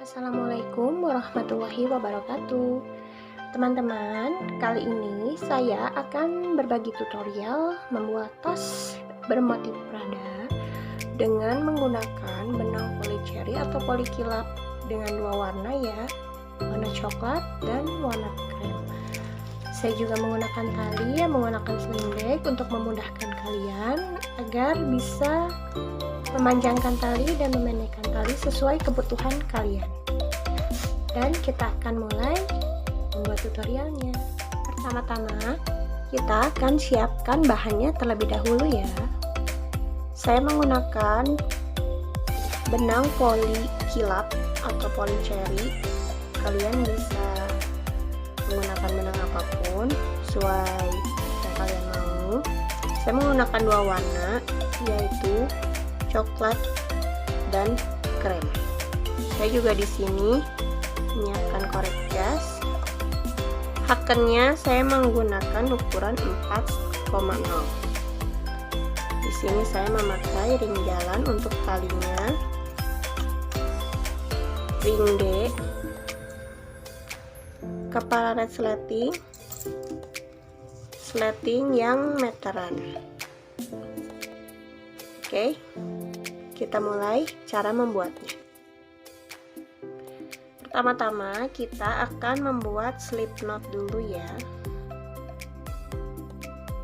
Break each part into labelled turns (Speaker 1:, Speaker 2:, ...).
Speaker 1: Assalamualaikum warahmatullahi wabarakatuh. Teman-teman, kali ini saya akan berbagi tutorial membuat tas bermotif Prada dengan menggunakan benang poli cherry atau poli kilap dengan dua warna ya, warna coklat dan warna krem. Saya juga menggunakan tali yang menggunakan sling bag untuk memudahkan kalian agar bisa memanjangkan tali dan memendekkan tali sesuai kebutuhan kalian. Dan kita akan mulai membuat tutorialnya. Pertama-tama kita akan siapkan bahannya terlebih dahulu ya. Saya menggunakan benang poli kilap atau poli cherry. Kalian bisa menggunakan benang apapun sesuai yang kalian mau. Saya menggunakan dua warna, yaitu coklat dan krem. Saya juga di sini menyiapkan korek gas. Hakennya saya menggunakan ukuran 4,0. Di sini saya memakai ring jalan untuk talinya, ring D, kepala resleting, sleting yang meteran. Oke, kita mulai cara membuatnya. Pertama-tama kita akan membuat slip knot dulu ya.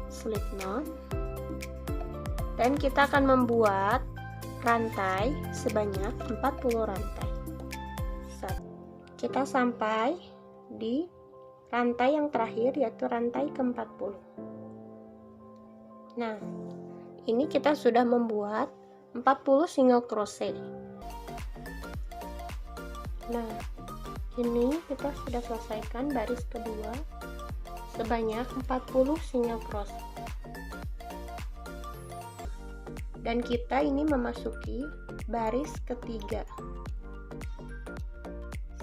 Speaker 1: Slip knot. Dan kita akan membuat rantai sebanyak 40 rantai. Kita sampai di rantai yang terakhir, yaitu rantai ke-40. Nah, ini kita sudah membuat 40 single crochet. Nah, ini kita sudah selesaikan baris kedua sebanyak 40 single crochet. Dan kita ini memasuki baris ketiga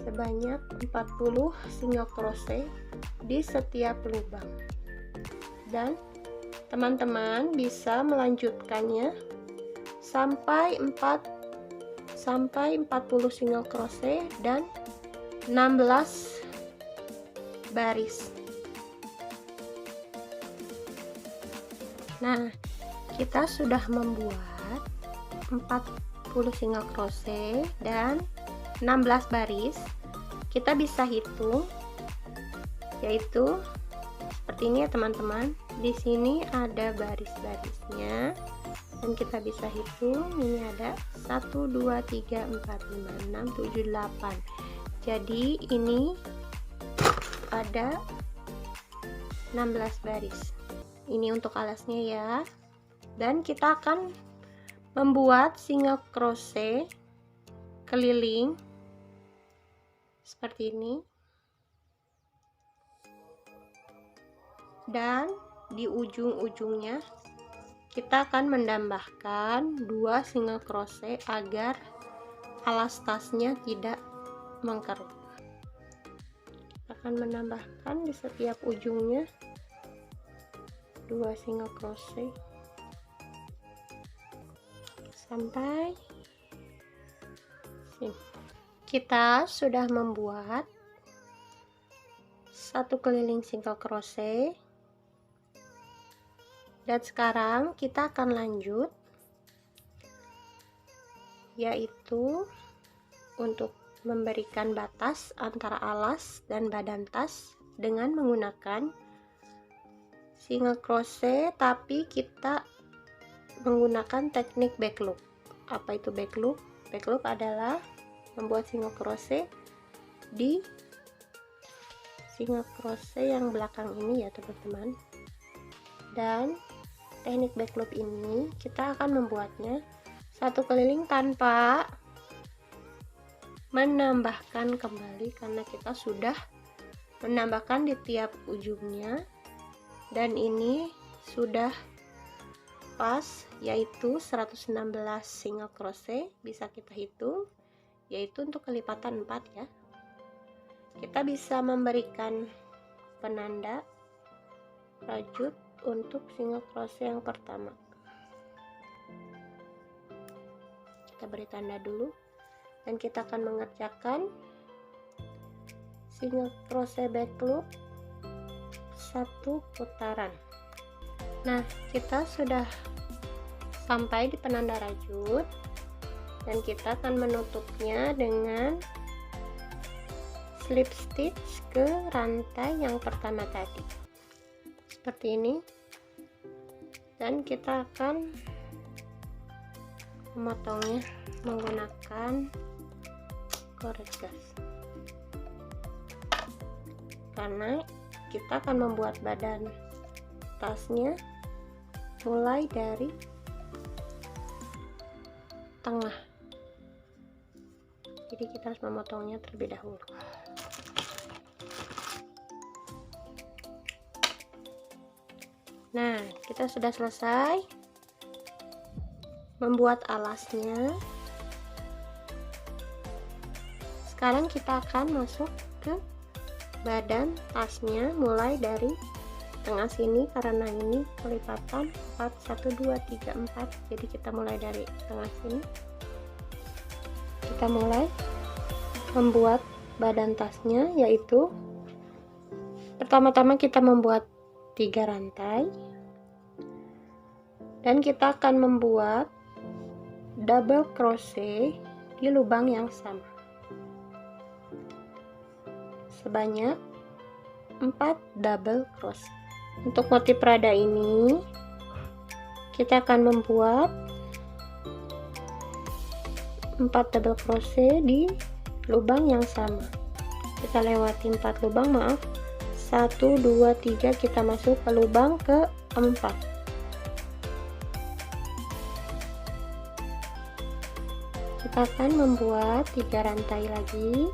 Speaker 1: sebanyak 40 single crochet di setiap lubang. Dan teman-teman bisa melanjutkannya sampai 40 single crochet dan 16 baris. Nah, kita sudah membuat 40 single crochet dan 16 baris. Kita bisa hitung, yaitu seperti ini ya teman-teman. Di sini ada baris-barisnya dan kita bisa hitung. Ini ada 1 2 3 4 5 6 7 8. Jadi ini ada 16 baris. Ini untuk alasnya ya. Dan kita akan membuat single crochet keliling seperti ini. Dan di ujung-ujungnya kita akan menambahkan 2 single crochet agar alas tasnya tidak mengkerut. Akan menambahkan di setiap ujungnya 2 single crochet sampai sini. Kita sudah membuat satu keliling single crochet. Dan sekarang kita akan lanjut, yaitu untuk memberikan batas antara alas dan badan tas dengan menggunakan single crochet, tapi kita menggunakan teknik back loop. Apa itu back loop? Back loop adalah membuat single crochet di single crochet yang belakang ini ya teman-teman. Dan teknik back loop ini kita akan membuatnya satu keliling tanpa menambahkan kembali, karena kita sudah menambahkan di tiap ujungnya. Dan ini sudah pas, yaitu 116 single crochet. Bisa kita hitung, yaitu untuk kelipatan 4 ya. Kita bisa memberikan penanda rajut untuk single crochet yang pertama. Kita beri tanda dulu dan kita akan mengerjakan single crochet back loop 1 putaran. Nah, kita sudah sampai di penanda rajut dan kita akan menutupnya dengan slip stitch ke rantai yang pertama tadi seperti ini, dan kita akan memotongnya menggunakan korek gas karena kita akan membuat badan tasnya mulai dari tengah, jadi kita harus memotongnya terlebih dahulu. Nah, kita sudah selesai membuat alasnya. Sekarang kita akan masuk ke badan tasnya mulai dari tengah sini, karena ini kelipatan 4 1 2 3 4, jadi kita mulai dari tengah sini. Kita mulai membuat badan tasnya, yaitu pertama-tama kita membuat 3 rantai dan kita akan membuat double crochet di lubang yang sama sebanyak 4 double crochet. Untuk motif Prada ini kita akan membuat 4 double crochet di lubang yang sama. Kita lewati 4 lubang, maaf, 1 2 3, kita masuk ke lubang keempat. Kita akan membuat 3 rantai lagi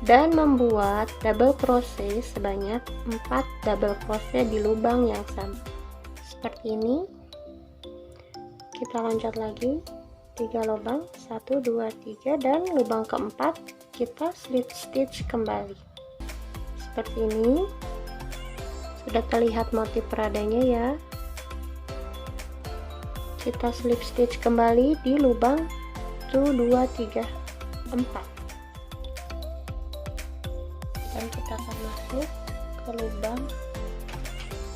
Speaker 1: dan membuat double crochet sebanyak 4 double crochet di lubang yang sama seperti ini. Kita loncat lagi 3 lubang, 1 2 3, dan lubang keempat kita slip stitch kembali seperti ini. Sudah terlihat motif Pradanya ya. Kita slip stitch kembali di lubang 1 2 3 4, dan kita akan masuk ke lubang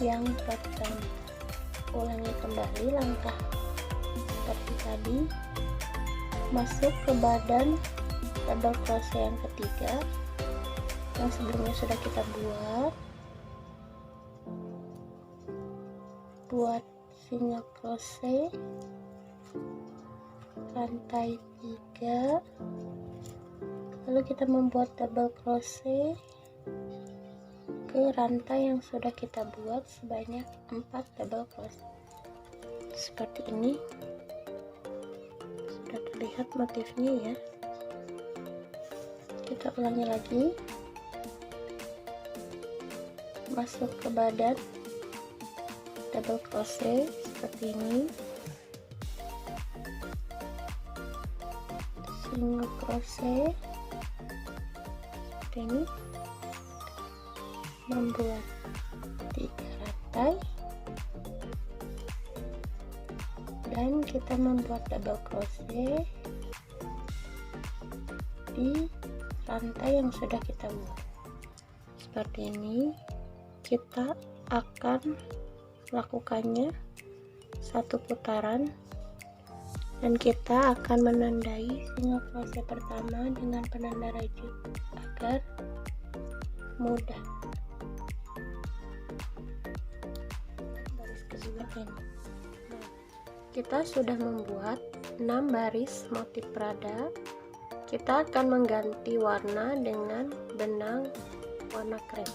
Speaker 1: yang pertama. Ulangi kembali langkah seperti tadi, masuk ke badan double crochet yang ketiga yang sebelumnya sudah kita buat single crochet rantai 3, lalu kita membuat double crochet ke rantai yang sudah kita buat sebanyak 4 double crochet seperti ini. Sudah terlihat motifnya ya. Kita ulangi lagi, masuk ke badan double crochet seperti ini, single crochet seperti ini, membuat 3 rantai dan kita membuat double crochet di rantai yang sudah kita buat seperti ini. Kita akan lakukannya 1 putaran dan kita akan menandai single crochet pertama dengan penanda rajut agar mudah. Baris kedua ini. Nah, kita sudah membuat 6 baris motif Prada. Kita akan mengganti warna dengan benang warna krem.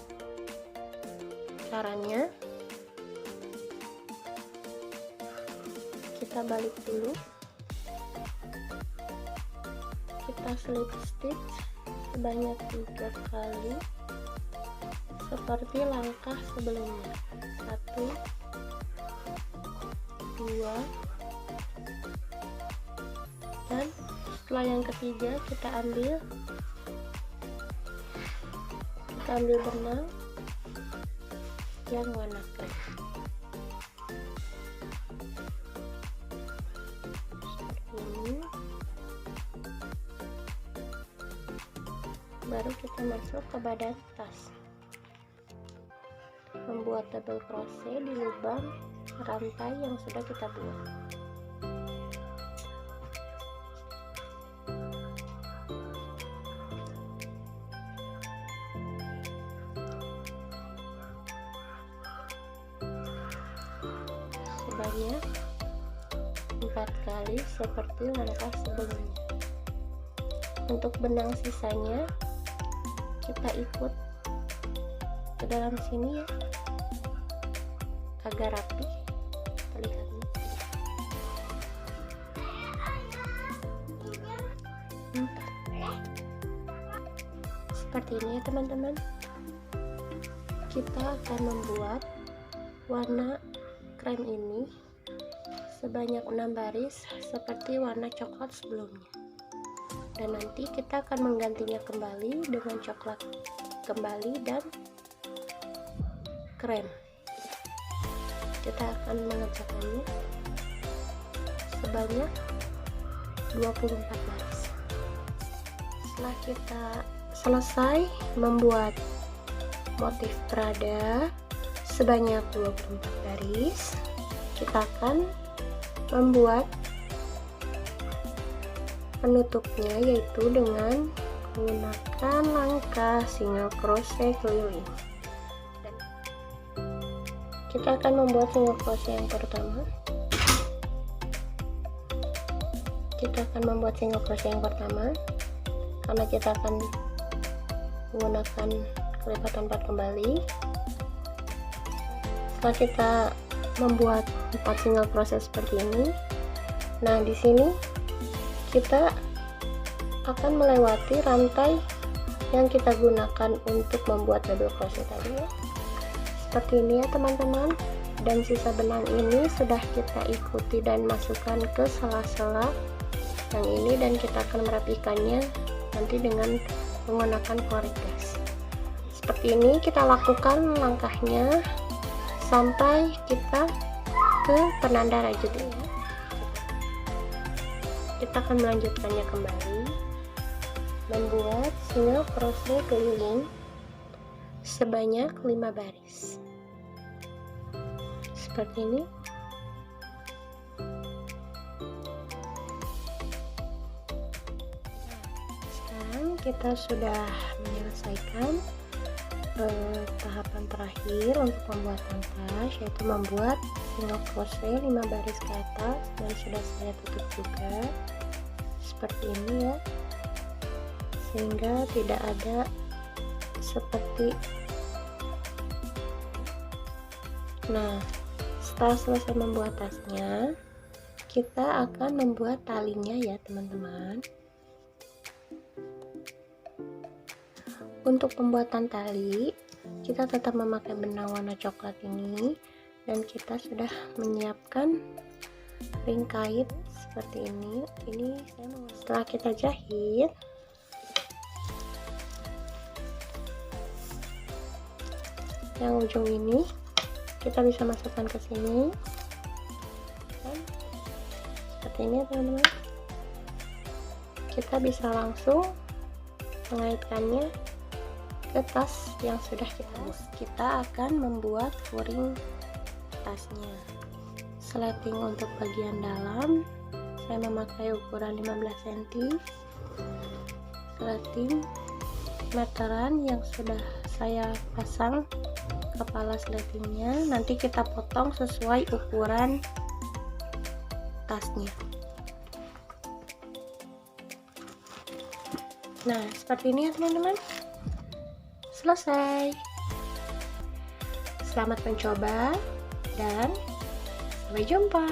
Speaker 1: Caranya, kita balik dulu, kita slip stitch sebanyak 3 kali seperti langkah sebelumnya. 1 2, dan setelah yang ketiga kita ambil benang yang warna krem seperti ini. baru kita masuk ke badan tas. Membuat double crochet di lubang rantai yang sudah kita buat. Sebanyak 4 kali seperti langkah sebelumnya. Untuk benang sisanya kita ikut ke dalam sini ya, agar rapi terlihatnya. 4 seperti ini ya teman-teman. Kita akan membuat warna krem ini sebanyak 6 baris seperti warna coklat sebelumnya, dan nanti kita akan menggantinya kembali dengan coklat kembali dan krem. Kita akan mengerjakannya sebanyak 24 baris. Setelah kita selesai membuat motif Prada sebanyak 24 baris, kita akan membuat penutupnya, yaitu dengan menggunakan langkah single crochet keliling. Kita akan membuat single crochet yang pertama. Karena kita akan menggunakan kelipatan 4 kembali. Setelah kita membuat 4 single crochet seperti ini, nah di sini kita akan melewati rantai yang kita gunakan untuk membuat double crochet tadi ya. Seperti ini ya teman-teman, dan sisa benang ini sudah kita ikuti dan masukkan ke sela-sela yang ini, dan kita akan merapikannya nanti dengan menggunakan korek gas. Seperti ini kita lakukan langkahnya sampai kita ke penanda rajut ini. Kita akan melanjutkannya kembali, membuat single crochet keliling sebanyak 5 baris seperti ini. Sekarang kita sudah menyelesaikan tahapan terakhir untuk pembuatan tas, yaitu membuat single crochet 5 baris ke atas, dan sudah saya tutup juga seperti ini ya, sehingga tidak ada seperti. Nah, setelah selesai membuat tasnya, kita akan membuat talinya ya teman-teman. Untuk pembuatan tali, kita tetap memakai benang warna coklat ini, dan kita sudah menyiapkan ring kait seperti ini. Setelah kita jahit, yang ujung ini kita bisa masukkan ke sini, dan seperti ini ya teman-teman. Kita bisa langsung mengaitkannya ke tas yang sudah kita buat. Kita akan membuat furing tasnya. Sleting untuk bagian dalam, saya memakai ukuran 15 cm. Sleting meteran yang sudah saya pasang kepala sletingnya, nanti kita potong sesuai ukuran tasnya. Nah, seperti ini ya teman-teman. Selesai. Selamat mencoba dan sampai jumpa.